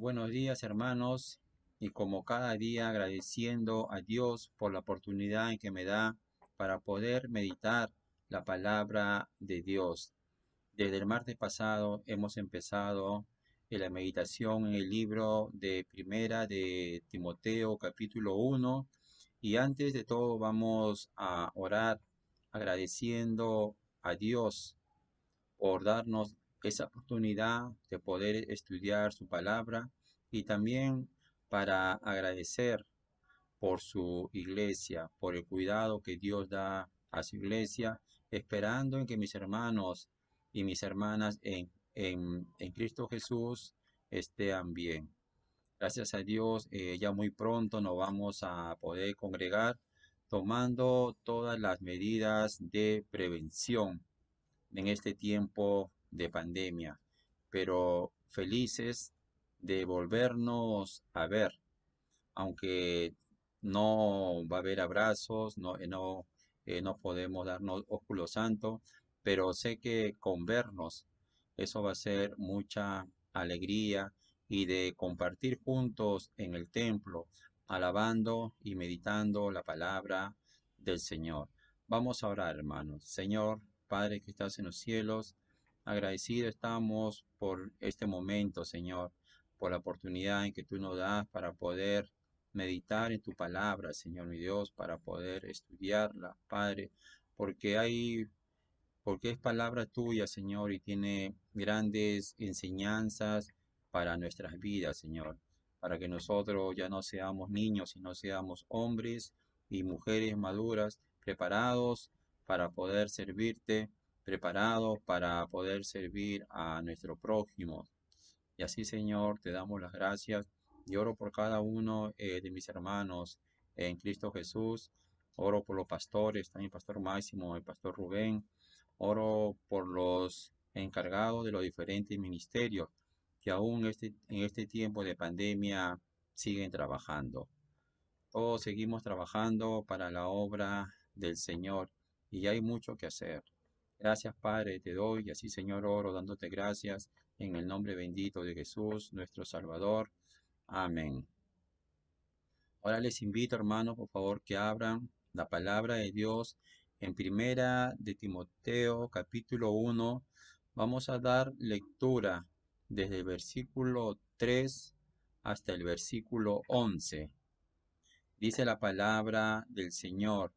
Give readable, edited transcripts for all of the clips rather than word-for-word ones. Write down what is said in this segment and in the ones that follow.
Buenos días, hermanos, y como cada día agradeciendo a Dios por la oportunidad en que me da para poder meditar la palabra de Dios. Desde el martes pasado hemos empezado en la meditación en el libro de Primera de Timoteo, capítulo 1, y antes de todo vamos a orar agradeciendo a Dios por darnos esa oportunidad de poder estudiar su palabra y también para agradecer por su iglesia, por el cuidado que Dios da a su iglesia, esperando en que mis hermanos y mis hermanas en Cristo Jesús estén bien. Gracias a Dios, ya muy pronto nos vamos a poder congregar tomando todas las medidas de prevención en este tiempo de pandemia, pero felices de volvernos a ver, aunque no va a haber abrazos, no podemos darnos ósculo santo, pero sé que con vernos eso va a ser mucha alegría y de compartir juntos en el templo, alabando y meditando la palabra del Señor. Vamos a orar, hermanos. Señor, Padre que estás en los cielos, agradecidos estamos por este momento, Señor, por la oportunidad en que tú nos das para poder meditar en tu palabra, Señor mi Dios, para poder estudiarla, Padre, porque porque es palabra tuya, Señor, y tiene grandes enseñanzas para nuestras vidas, Señor, para que nosotros ya no seamos niños, sino seamos hombres y mujeres maduras, preparados para poder servirte, preparados para poder servir a nuestro prójimo. Y así, Señor, te damos las gracias y oro por cada uno de mis hermanos en Cristo Jesús. Oro por los pastores, también Pastor Máximo, el Pastor Rubén. Oro por los encargados de los diferentes ministerios que aún en este tiempo de pandemia siguen trabajando. Todos seguimos trabajando para la obra del Señor y hay mucho que hacer. Gracias, Padre, te doy y así, Señor, oro dándote gracias en el nombre bendito de Jesús, nuestro Salvador. Amén. Ahora les invito, hermanos, por favor, que abran la palabra de Dios en Primera de Timoteo, capítulo 1. Vamos a dar lectura desde el versículo 3 hasta el versículo 11. Dice la palabra del Señor: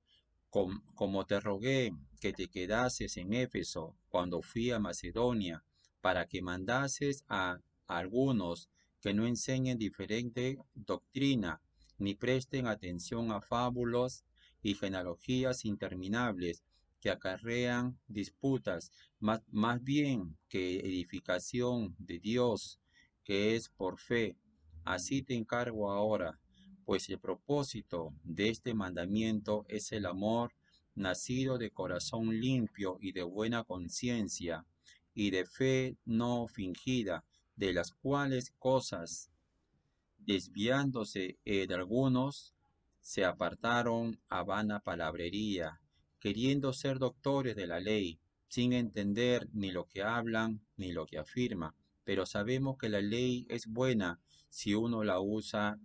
Como te rogué que te quedases en Éfeso cuando fui a Macedonia, para que mandases a algunos que no enseñen diferente doctrina, ni presten atención a fábulas y genealogías interminables que acarrean disputas, más bien que edificación de Dios, que es por fe. Así te encargo ahora, pues el propósito de este mandamiento es el amor nacido de corazón limpio y de buena conciencia, y de fe no fingida, de las cuales cosas, desviándose de algunos, se apartaron a vana palabrería, queriendo ser doctores de la ley, sin entender ni lo que hablan ni lo que afirman. Pero sabemos que la ley es buena si uno la usa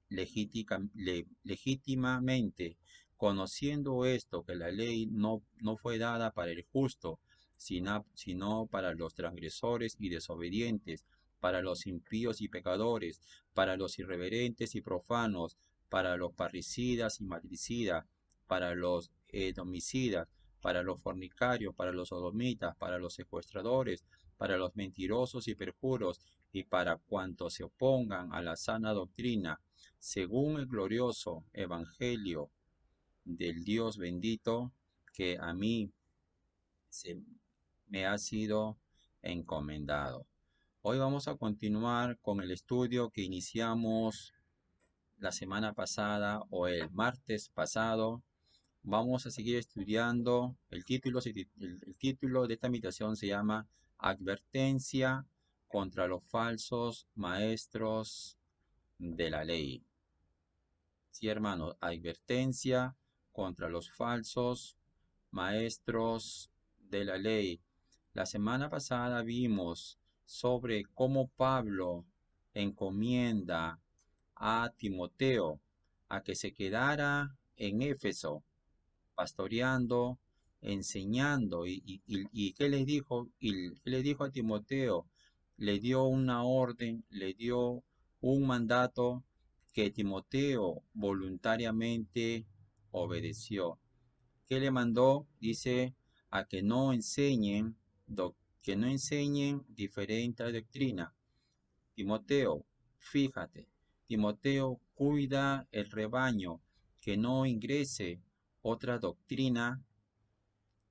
legítimamente, conociendo esto, que la ley no fue dada para el justo, sino para los transgresores y desobedientes, para los impíos y pecadores, para los irreverentes y profanos, para los parricidas y matricidas, para los homicidas, para los fornicarios, para los sodomitas, para los secuestradores, para los mentirosos y perjuros, y para cuantos se opongan a la sana doctrina, según el glorioso evangelio del Dios bendito, que a mí se me ha sido encomendado. Hoy vamos a continuar con el estudio que iniciamos la semana pasada o el martes pasado. Vamos a seguir estudiando. El título de esta meditación se llama Advertencia contra los falsos maestros de la ley. Sí, hermanos, advertencia contra los falsos maestros de la ley. La semana pasada vimos sobre cómo Pablo encomienda a Timoteo a que se quedara en Éfeso, pastoreando, enseñando. ¿Y qué les dijo? Y le dijo a Timoteo, le dio una orden, le dio un mandato que Timoteo voluntariamente obedeció. ¿Qué le mandó? Dice a que no enseñen, que no enseñen diferente doctrina. Timoteo, fíjate, Timoteo, cuida el rebaño, que no ingrese otra doctrina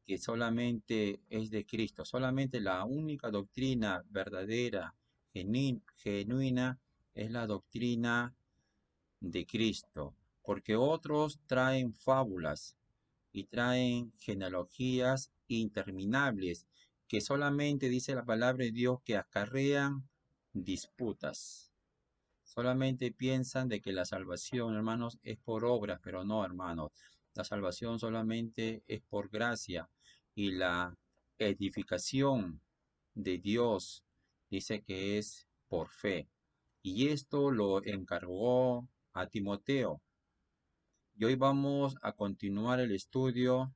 que solamente es de Cristo. Solamente la única doctrina verdadera, genuina, es la doctrina de Cristo. Porque otros traen fábulas y traen genealogías interminables que solamente dice la palabra de Dios que acarrean disputas. Solamente piensan de que la salvación, hermanos, es por obras, pero no, hermanos. La salvación solamente es por gracia y la edificación de Dios dice que es por fe. Y esto lo encargó a Timoteo. Y hoy vamos a continuar el estudio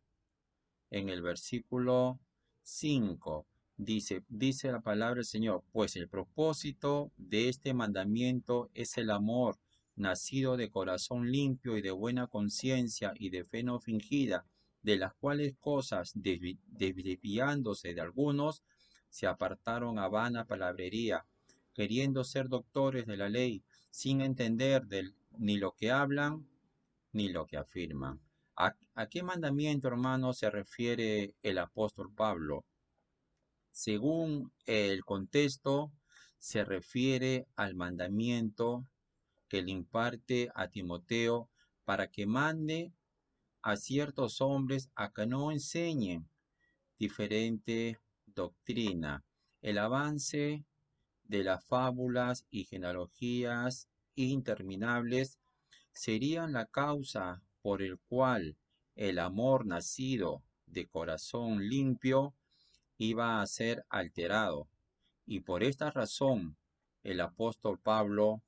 en el versículo 5. Dice la palabra del Señor, pues el propósito de este mandamiento es el amor, nacido de corazón limpio y de buena conciencia y de fe no fingida, de las cuales cosas, desviándose de algunos, se apartaron a vana palabrería, queriendo ser doctores de la ley, sin entender ni lo que hablan ni lo que afirman. ¿A qué mandamiento, hermano, se refiere el apóstol Pablo? Según el contexto, se refiere al mandamiento que le imparte a Timoteo para que mande a ciertos hombres a que no enseñen diferente doctrina. El avance de las fábulas y genealogías interminables serían la causa por el cual el amor nacido de corazón limpio iba a ser alterado. Y por esta razón el apóstol Pablo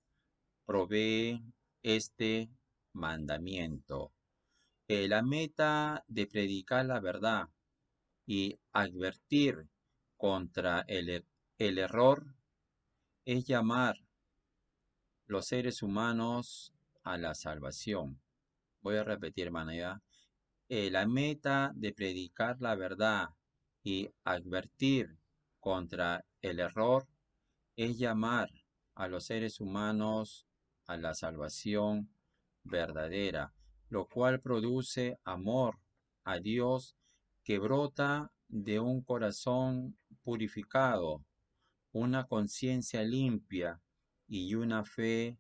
provee este mandamiento. La meta de predicar la verdad y advertir contra el error es llamar los seres humanos a la salvación. Voy a repetir, hermano, ya. La meta de predicar la verdad y advertir contra el error es llamar a los seres humanos a la salvación verdadera, lo cual produce amor a Dios que brota de un corazón purificado, una conciencia limpia y una fe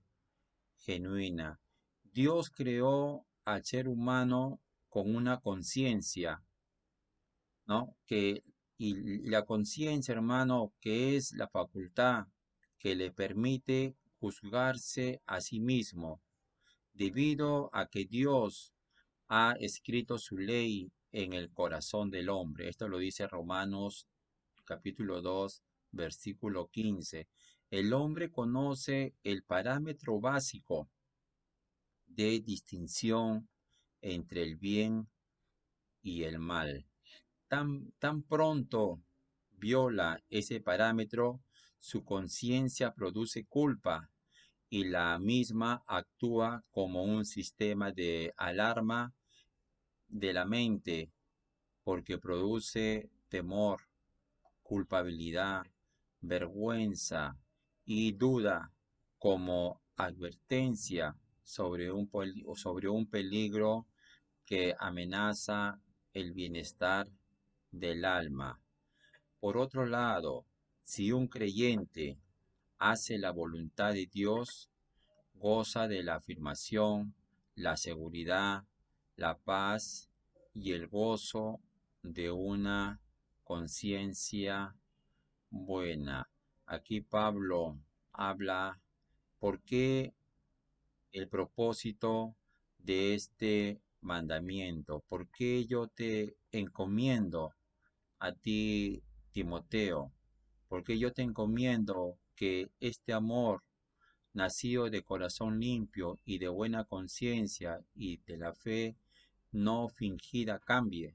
genuina. Dios creó al ser humano con una conciencia, ¿no? Y la conciencia, hermano, que es la facultad que le permite juzgarse a sí mismo, debido a que Dios ha escrito su ley en el corazón del hombre. Esto lo dice Romanos capítulo 2, versículo 15. El hombre conoce el parámetro básico de distinción entre el bien y el mal. Tan pronto viola ese parámetro, su conciencia produce culpa y la misma actúa como un sistema de alarma de la mente porque produce temor, culpabilidad, vergüenza y duda como advertencia sobre un peligro que amenaza el bienestar del alma. Por otro lado, si un creyente hace la voluntad de Dios, goza de la afirmación, la seguridad, la paz y el gozo de una conciencia buena. Aquí Pablo habla por qué el propósito de este mandamiento, por qué yo te encomiendo a ti, Timoteo, por qué yo te encomiendo que este amor nacido de corazón limpio y de buena conciencia y de la fe no fingida cambie.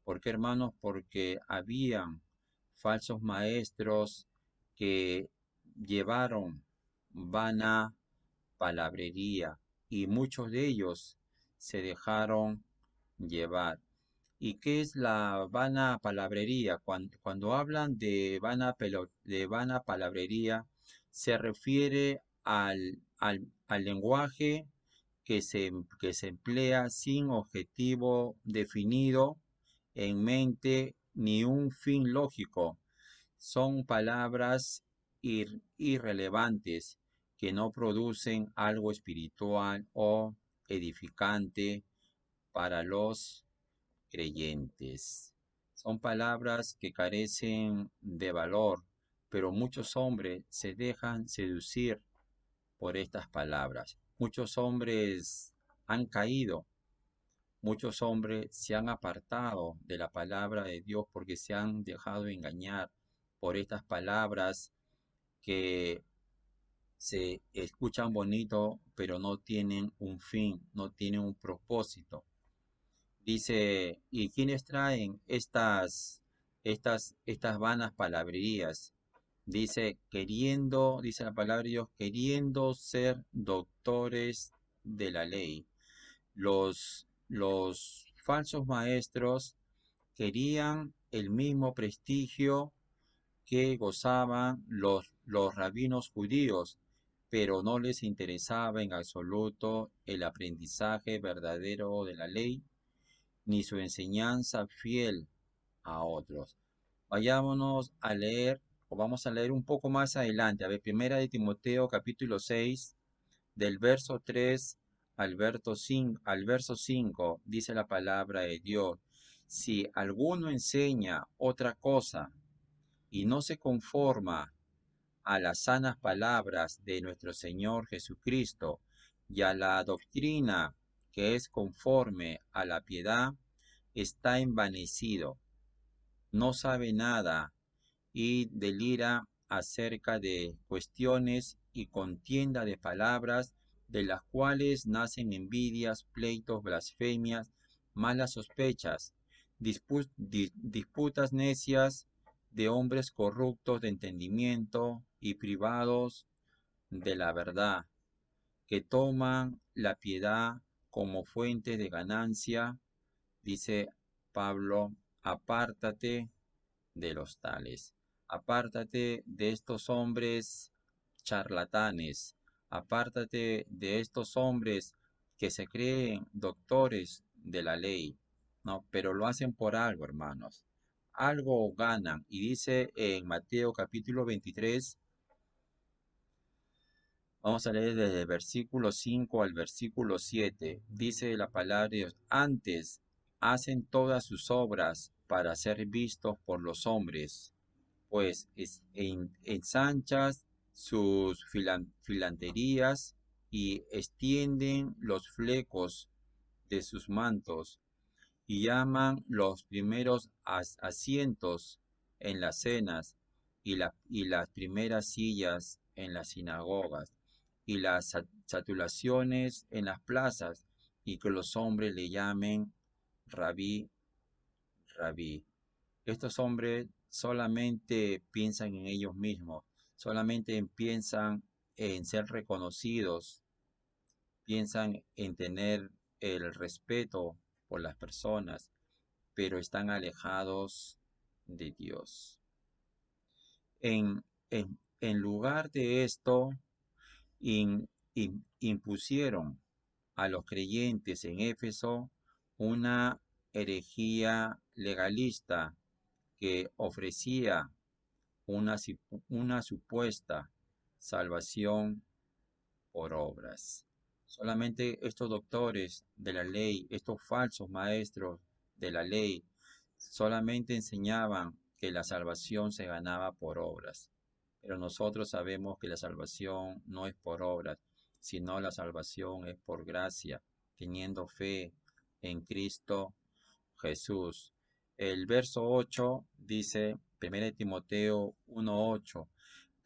¿Por qué, hermanos? Porque habían falsos maestros que llevaron vana palabrería y muchos de ellos se dejaron llevar. ¿Y qué es la vana palabrería? Cuando hablan de de vana palabrería, se refiere al lenguaje que se emplea sin objetivo definido en mente ni un fin lógico. Son palabras irrelevantes que no producen algo espiritual o edificante para los creyentes. Son palabras que carecen de valor, pero muchos hombres se dejan seducir por estas palabras. Muchos hombres han caído, muchos hombres se han apartado de la palabra de Dios porque se han dejado engañar por estas palabras que se escuchan bonito, pero no tienen un fin, no tienen un propósito. Dice, ¿y quiénes traen estas vanas palabrerías? Dice, dice la palabra de Dios, queriendo ser doctores de la ley. Los falsos maestros querían el mismo prestigio que gozaban los rabinos judíos, pero no les interesaba en absoluto el aprendizaje verdadero de la ley, ni su enseñanza fiel a otros. Vayámonos a leer, o vamos a leer un poco más adelante, a ver, primera de Timoteo capítulo 6, del verso 3 al verso 5, dice la palabra de Dios. Si alguno enseña otra cosa y no se conforma a las sanas palabras de nuestro Señor Jesucristo y a la doctrina que es conforme a la piedad, está envanecido, no sabe nada y delira acerca de cuestiones y contienda de palabras, de las cuales nacen envidias, pleitos, blasfemias, malas sospechas, disputas necias de hombres corruptos de entendimiento y privados de la verdad, que toman la piedad como fuente de ganancia. Dice Pablo, apártate de los tales. Apártate de estos hombres charlatanes. Apártate de estos hombres que se creen doctores de la ley. No, pero lo hacen por algo, hermanos. Algo ganan. Y dice en Mateo capítulo 23, vamos a leer desde el versículo 5 al versículo 7. Dice la palabra de Dios, antes hacen todas sus obras para ser vistos por los hombres, pues ensanchas sus filanterías y extienden los flecos de sus mantos y llaman los primeros asientos en las cenas y las primeras sillas en las sinagogas y las saturaciones en las plazas y que los hombres le llamen rabí, rabí. Estos hombres solamente piensan en ellos mismos, solamente piensan en ser reconocidos, piensan en tener el respeto por las personas, pero están alejados de Dios. En lugar de esto, impusieron a los creyentes en Éfeso una herejía legalista que ofrecía una, una supuesta salvación por obras. Solamente estos doctores de la ley, estos falsos maestros de la ley, solamente enseñaban que la salvación se ganaba por obras. Pero nosotros sabemos que la salvación no es por obras, sino la salvación es por gracia, teniendo fe en Cristo Jesús. El verso 8 dice, 1 Timoteo 1:8,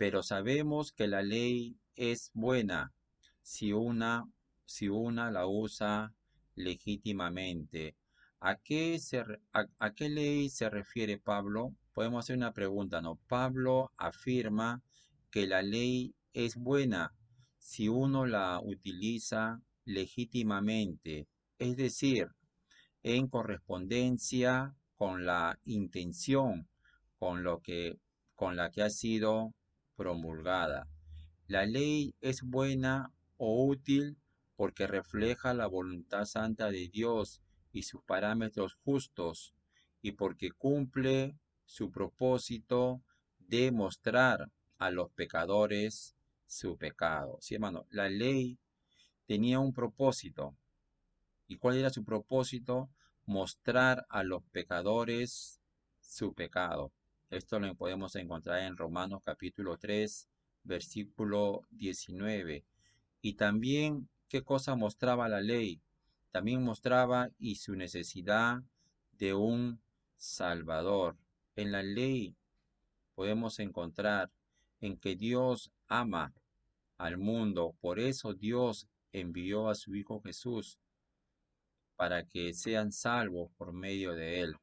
Pero sabemos que la ley es buena si una la usa legítimamente. ¿A qué ley se refiere Pablo? Podemos hacer una pregunta, ¿no? Pablo afirma que la ley es buena si uno la utiliza legítimamente, es decir, en correspondencia con la intención con lo que, con la que ha sido promulgada. La ley es buena o útil porque refleja la voluntad santa de Dios y sus parámetros justos y porque cumple su propósito de mostrar a los pecadores su pecado. Sí, hermano, la ley tenía un propósito. ¿Y cuál era su propósito? Mostrar a los pecadores su pecado. Esto lo podemos encontrar en Romanos capítulo 3, versículo 19. Y también, ¿qué cosa mostraba la ley? También mostraba y su necesidad de un Salvador. En la ley podemos encontrar en que Dios ama al mundo. Por eso Dios envió a su Hijo Jesús para que sean salvos por medio de él.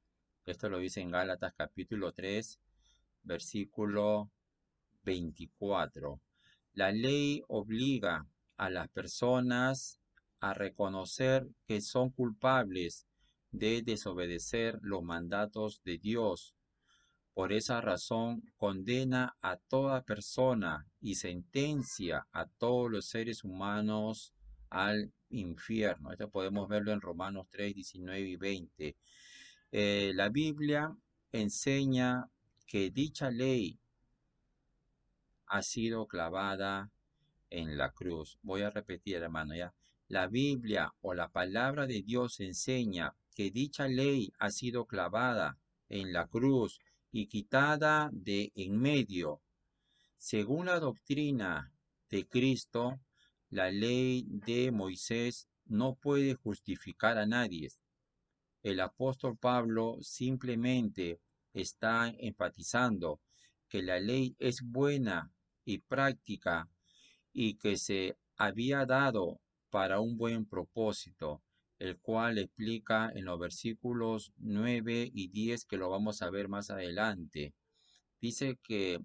Esto lo dice en Gálatas capítulo 3, versículo 24. La ley obliga a las personas a reconocer que son culpables de desobedecer los mandatos de Dios. Por esa razón condena a toda persona y sentencia a todos los seres humanos al infierno. Esto podemos verlo en Romanos 3, 19 y 20. La Biblia enseña que dicha ley ha sido clavada en la cruz. Voy a repetir, hermano, ya. La Biblia o la palabra de Dios enseña que dicha ley ha sido clavada en la cruz y quitada de en medio. Según la doctrina de Cristo, la ley de Moisés no puede justificar a nadie. El apóstol Pablo simplemente está enfatizando que la ley es buena y práctica y que se había dado para un buen propósito, el cual explica en los versículos 9 y 10 que lo vamos a ver más adelante. Dice que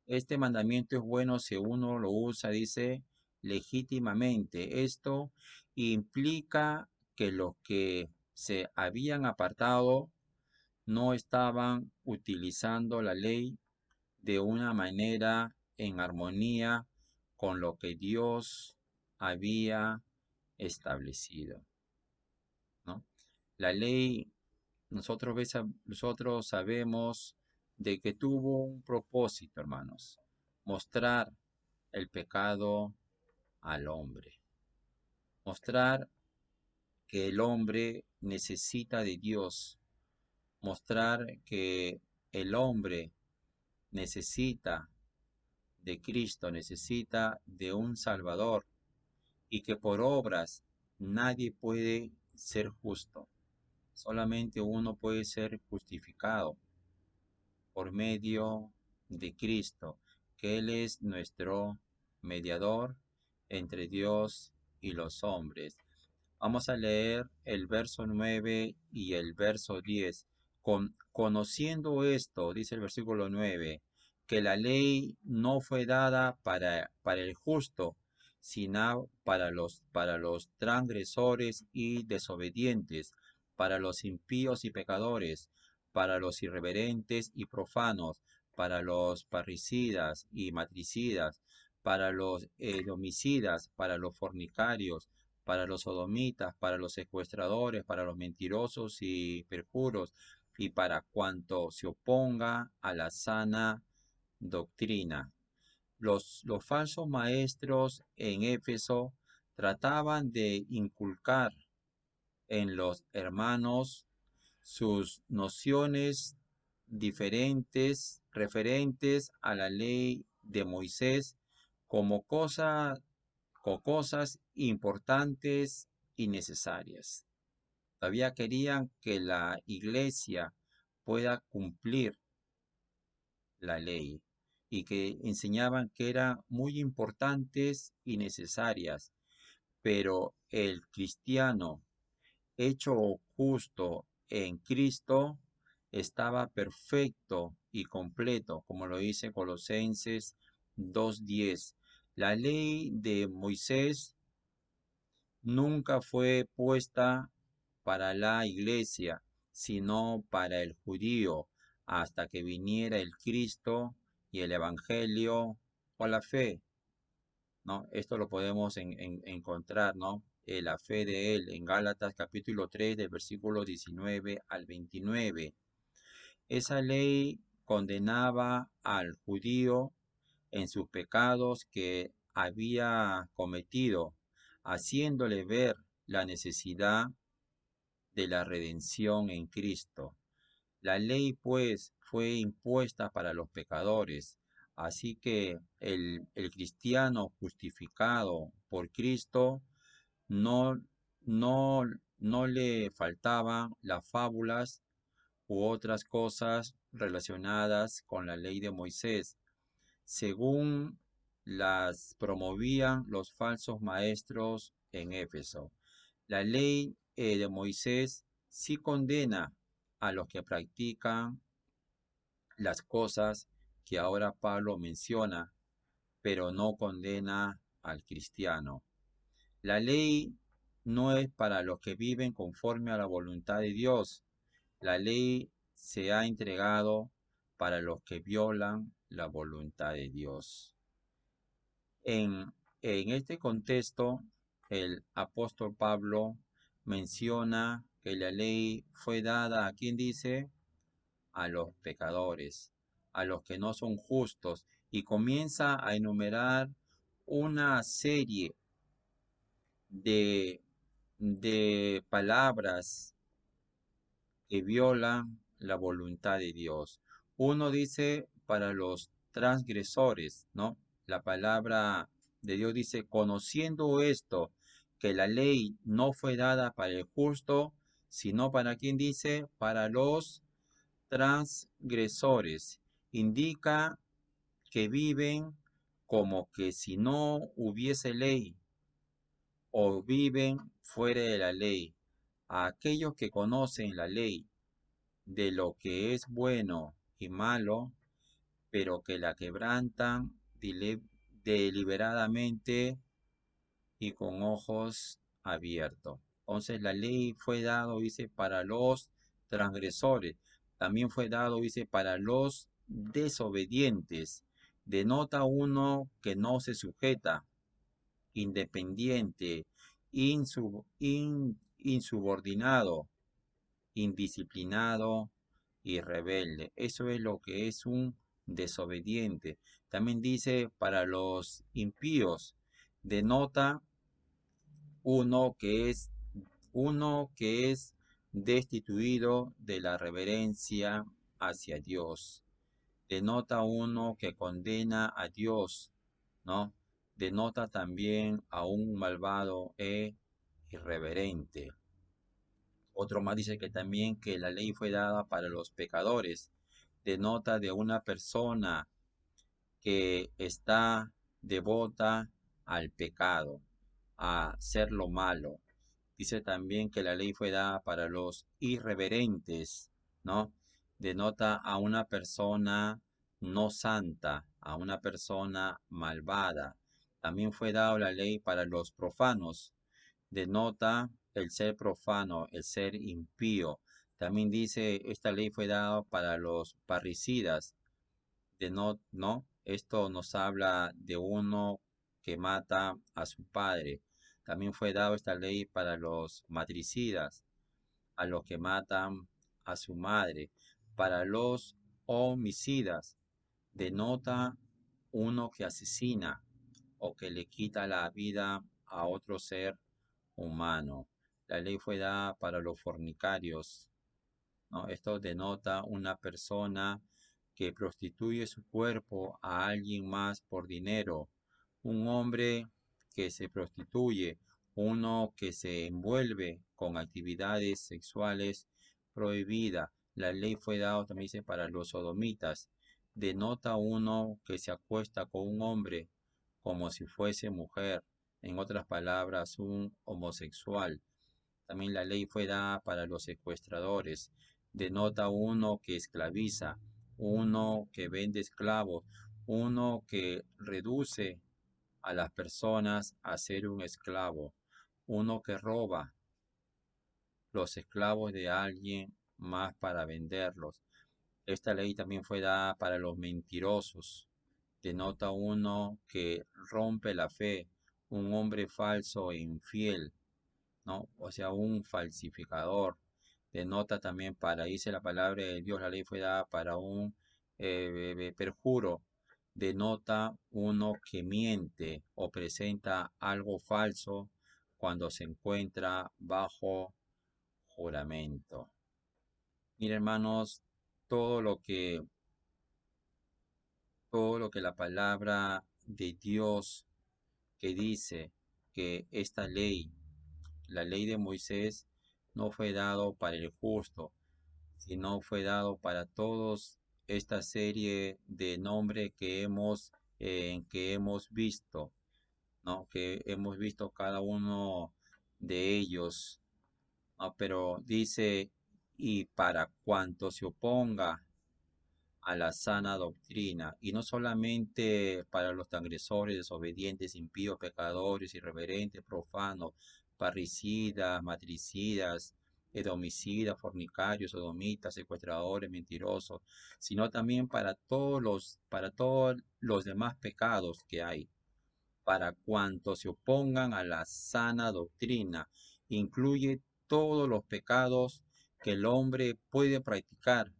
este mandamiento es bueno si uno lo usa, dice, legítimamente. Esto implica que los que se habían apartado no estaban utilizando la ley de una manera en armonía con lo que Dios había establecido, ¿no? La ley, nosotros sabemos de que tuvo un propósito, hermanos, mostrar el pecado al hombre, mostrar que el hombre necesita de Dios, mostrar que el hombre necesita de Cristo, necesita de un Salvador y que por obras nadie puede ser justo. Solamente uno puede ser justificado por medio de Cristo, que Él es nuestro mediador entre Dios y los hombres. Vamos a leer el verso 9 y el verso 10. Conociendo esto, dice el versículo 9, que la ley no fue dada para el justo, sino para los transgresores y desobedientes, para los impíos y pecadores, para los irreverentes y profanos, para los parricidas y matricidas, para los homicidas, para los fornicarios, para los sodomitas, para los secuestradores, para los mentirosos y perjuros, y para cuanto se oponga a la sana doctrina. Los falsos maestros en Éfeso trataban de inculcar en los hermanos sus nociones diferentes referentes a la ley de Moisés como cosas importantes y necesarias. Todavía querían que la iglesia pueda cumplir la ley. y que enseñaban que eran muy importantes y necesarias, pero el cristiano hecho justo en Cristo estaba perfecto y completo, como lo dice Colosenses 2:10. La ley de Moisés nunca fue puesta para la iglesia, sino para el judío, hasta que viniera el Cristo y el Evangelio o la fe, ¿no? Esto lo podemos encontrar, ¿no? La fe de él en Gálatas capítulo 3, del versículo 19 al 29. Esa ley condenaba al judío en sus pecados que había cometido, haciéndole ver la necesidad de la redención en Cristo. La ley, pues, fue impuesta para los pecadores, así que el cristiano justificado por Cristo no, no, no le faltaban las fábulas u otras cosas relacionadas con la ley de Moisés, según las promovían los falsos maestros en Éfeso. La ley de Moisés sí condena a los que practican las cosas que ahora Pablo menciona, pero no condena al cristiano. La ley no es para los que viven conforme a la voluntad de Dios. La ley se ha entregado para los que violan la voluntad de Dios. En este contexto, el apóstol Pablo menciona que la ley fue dada a quien dice a los pecadores, a los que no son justos, y comienza a enumerar una serie de, de palabras que violan la voluntad de Dios. Uno dice para los transgresores, ¿no? La palabra de Dios dice, conociendo esto, que la ley no fue dada para el justo, sino para quien dice, para los transgresores. Indica que viven como que si no hubiese ley o viven fuera de la ley. A aquellos que conocen la ley de lo que es bueno y malo, pero que la quebrantan deliberadamente y con ojos abiertos. Entonces la ley fue dado, dice, para los transgresores. También fue dado, dice, para los desobedientes. Denota uno que no se sujeta, independiente, insubordinado, indisciplinado y rebelde. Eso es lo que es un desobediente. También dice para los impíos, denota uno que es uno que es destituido de la reverencia hacia Dios. Denota uno que condena a Dios, ¿no? Denota también a un malvado e irreverente. Otro más dice que también que la ley fue dada para los pecadores. Denota de una persona que está devota al pecado, a hacer lo malo. Dice también que la ley fue dada para los irreverentes, ¿no? Denota a una persona no santa, a una persona malvada. También fue dada la ley para los profanos, denota el ser profano, el ser impío. También dice, esta ley fue dada para los parricidas, ¿no? Esto nos habla de uno que mata a su padre. También fue dado esta ley para los matricidas, a los que matan a su madre. Para los homicidas, denota uno que asesina o que le quita la vida a otro ser humano. La ley fue dada para los fornicarios, ¿no? Esto denota una persona que prostituye su cuerpo a alguien más por dinero, un hombre que se prostituye, uno que se envuelve con actividades sexuales prohibidas. La ley fue dada también dice para los sodomitas, denota uno que se acuesta con un hombre como si fuese mujer, en otras palabras, un homosexual. También la ley fue dada para los secuestradores. Denota uno que esclaviza, uno que vende esclavos, uno que reduce a las personas a ser un esclavo, uno que roba los esclavos de alguien más para venderlos. Esta ley también fue dada para los mentirosos. Denota uno que rompe la fe, un hombre falso e infiel, ¿no? O sea, un falsificador. Denota también para, dice la palabra de Dios, la ley fue dada para un perjuro. Denota uno que miente o presenta algo falso cuando se encuentra bajo juramento. Mira, hermanos, todo lo que, todo lo que la palabra de Dios que dice que esta ley, la ley de Moisés, no fue dado para el justo, sino fue dado para todos esta serie de nombres que hemos visto, ¿no? Que hemos visto cada uno de ellos, ¿no? Pero dice, y para cuanto se oponga a la sana doctrina, y no solamente para los transgresores, desobedientes, impíos, pecadores, irreverentes, profanos, parricidas, matricidas, homicidas, fornicarios, sodomitas, secuestradores, mentirosos, sino también para todos los demás pecados que hay, para cuantos se opongan a la sana doctrina, incluye todos los pecados que el hombre puede practicar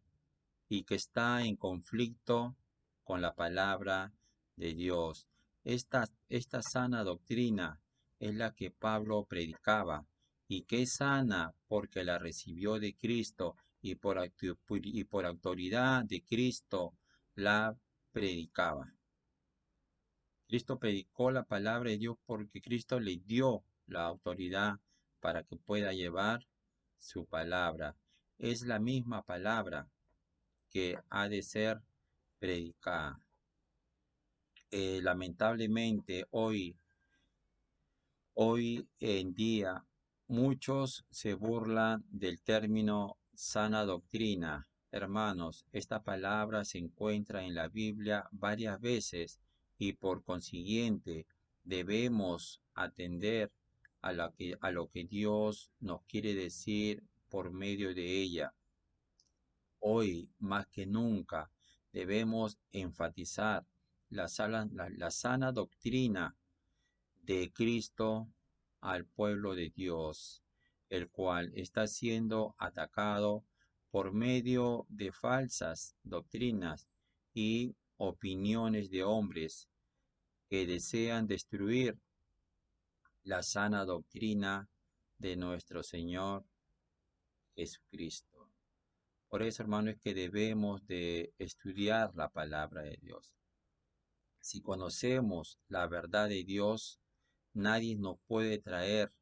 y que está en conflicto con la palabra de Dios. Esta sana doctrina es la que Pablo predicaba y que es sana porque la recibió de Cristo y por autoridad de Cristo la predicaba. Cristo predicó la palabra de Dios porque Cristo le dio la autoridad para que pueda llevar su palabra. Es la misma palabra que ha de ser predicada. Lamentablemente hoy en día, muchos se burlan del término sana doctrina. Hermanos, esta palabra se encuentra en la Biblia varias veces y por consiguiente debemos atender a lo que Dios nos quiere decir por medio de ella. Hoy, más que nunca, debemos enfatizar la sana doctrina de Cristo al pueblo de Dios, el cual está siendo atacado por medio de falsas doctrinas y opiniones de hombres que desean destruir la sana doctrina de nuestro Señor Jesucristo. Por eso, hermanos, es que debemos de estudiar la palabra de Dios. Si conocemos la verdad de Dios, nadie nos puede traer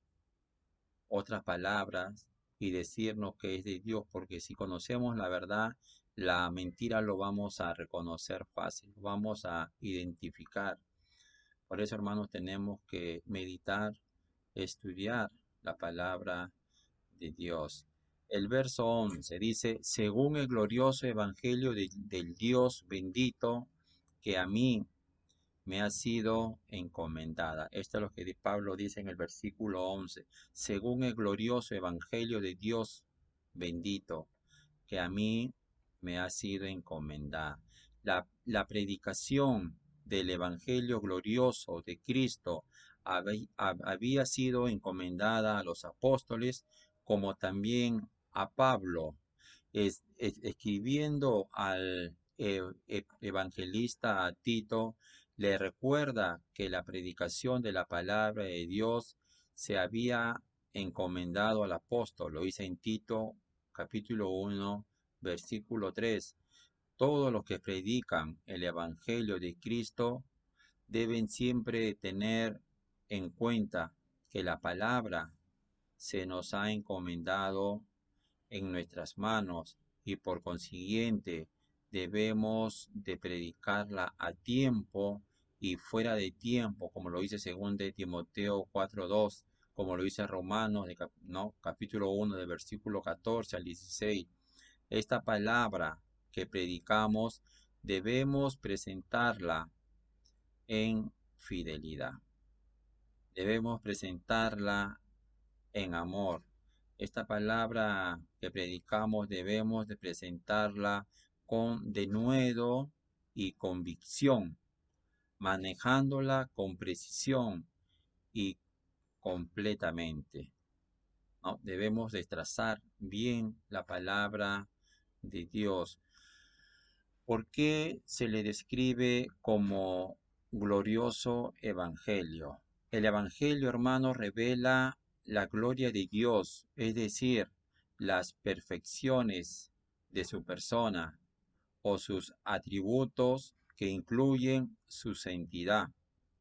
otras palabras y decirnos que es de Dios, porque si conocemos la verdad, la mentira lo vamos a reconocer fácil, lo vamos a identificar. Por eso, hermanos, tenemos que meditar, estudiar la palabra de Dios. El verso 11 dice, según el glorioso evangelio del Dios bendito que a mí me ha sido encomendada. Esto es lo que Pablo dice en el versículo 11. Según el glorioso evangelio de Dios bendito que a mí me ha sido encomendada. La predicación del evangelio glorioso de Cristo había sido encomendada a los apóstoles como también a Pablo, escribiendo al evangelista a Tito, le recuerda que la predicación de la palabra de Dios se había encomendado al apóstol. Lo dice en Tito capítulo 1, versículo 3. Todos los que predican el evangelio de Cristo deben siempre tener en cuenta que la palabra se nos ha encomendado en nuestras manos y por consiguiente debemos de predicarla a tiempo y fuera de tiempo, como lo dice según de Timoteo 4:2, como lo dice Romanos, ¿no? Capítulo 1, del versículo 14 al 16. Esta palabra que predicamos debemos presentarla en fidelidad. Debemos presentarla en amor. Esta palabra que predicamos debemos de presentarla con denuedo y convicción, manejándola con precisión y completamente, ¿no? Debemos de trazar bien la palabra de Dios. ¿Por qué se le describe como glorioso evangelio? El evangelio, hermanos, revela la gloria de Dios, es decir, las perfecciones de su persona o sus atributos que incluyen su santidad.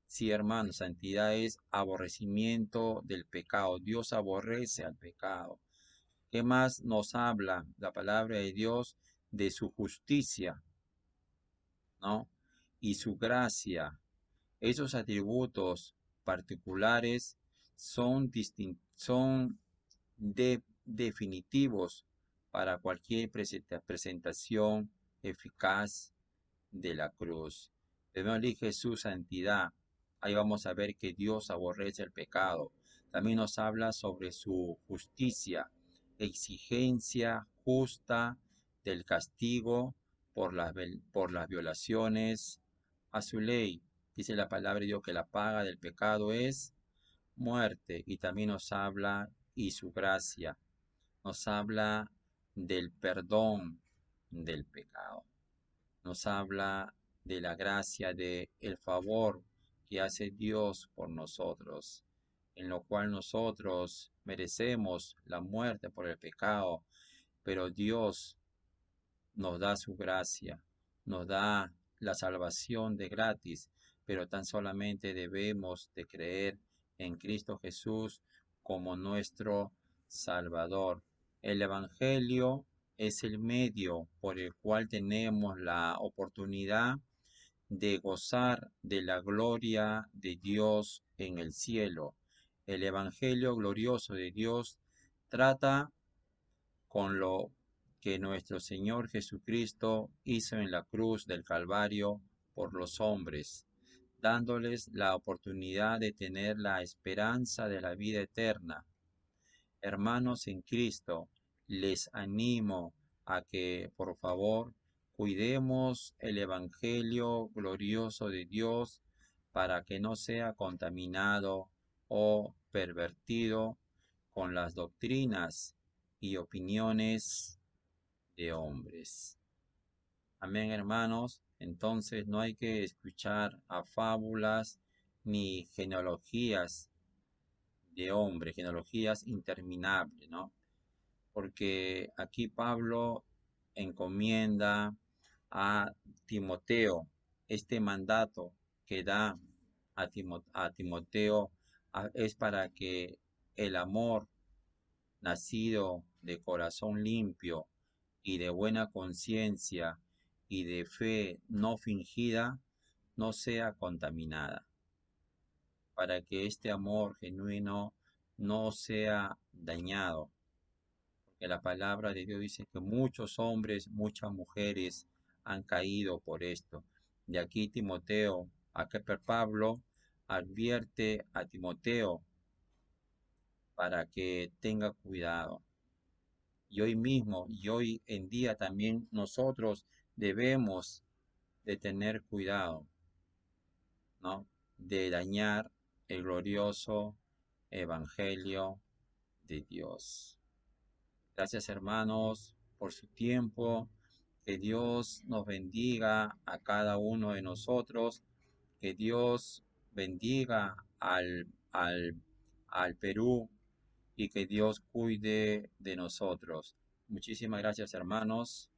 Sí, hermanos, santidad es aborrecimiento del pecado. Dios aborrece al pecado. ¿Qué más nos habla la palabra de Dios? De su justicia, ¿no? Y su gracia. Esos atributos particulares son definitivos para cualquier presentación eficaz de la cruz. Primero elige su santidad. Ahí vamos a ver que Dios aborrece el pecado. También nos habla sobre su justicia, exigencia justa del castigo por las violaciones a su ley. Dice la palabra de Dios que la paga del pecado es muerte. Y también nos habla y su gracia. Nos habla del perdón del pecado. Nos habla de la gracia, de el favor que hace Dios por nosotros, en lo cual nosotros merecemos la muerte por el pecado, pero Dios nos da su gracia, nos da la salvación de gratis, pero tan solamente debemos de creer en Cristo Jesús como nuestro Salvador. El Evangelio es el medio por el cual tenemos la oportunidad de gozar de la gloria de Dios en el cielo. El Evangelio glorioso de Dios trata con lo que nuestro Señor Jesucristo hizo en la cruz del Calvario por los hombres, dándoles la oportunidad de tener la esperanza de la vida eterna. Hermanos en Cristo, les animo a que, por favor, cuidemos el Evangelio glorioso de Dios para que no sea contaminado o pervertido con las doctrinas y opiniones de hombres. Amén, hermanos. Entonces no hay que escuchar a fábulas ni genealogías de hombres, genealogías interminables, ¿no? Porque aquí Pablo encomienda a Timoteo este mandato que da a Timoteo es para que el amor nacido de corazón limpio y de buena conciencia y de fe no fingida, no sea contaminada, para que este amor genuino no sea dañado, porque la palabra de Dios dice que muchos hombres, muchas mujeres han caído por esto. De aquí Timoteo, aquí Pablo advierte a Timoteo para que tenga cuidado. Y hoy mismo y hoy en día también nosotros debemos de tener cuidado, ¿no? De dañar el glorioso evangelio de Dios. Gracias, hermanos, por su tiempo. Que Dios nos bendiga a cada uno de nosotros. Que Dios bendiga al Perú y que Dios cuide de nosotros. Muchísimas gracias, hermanos.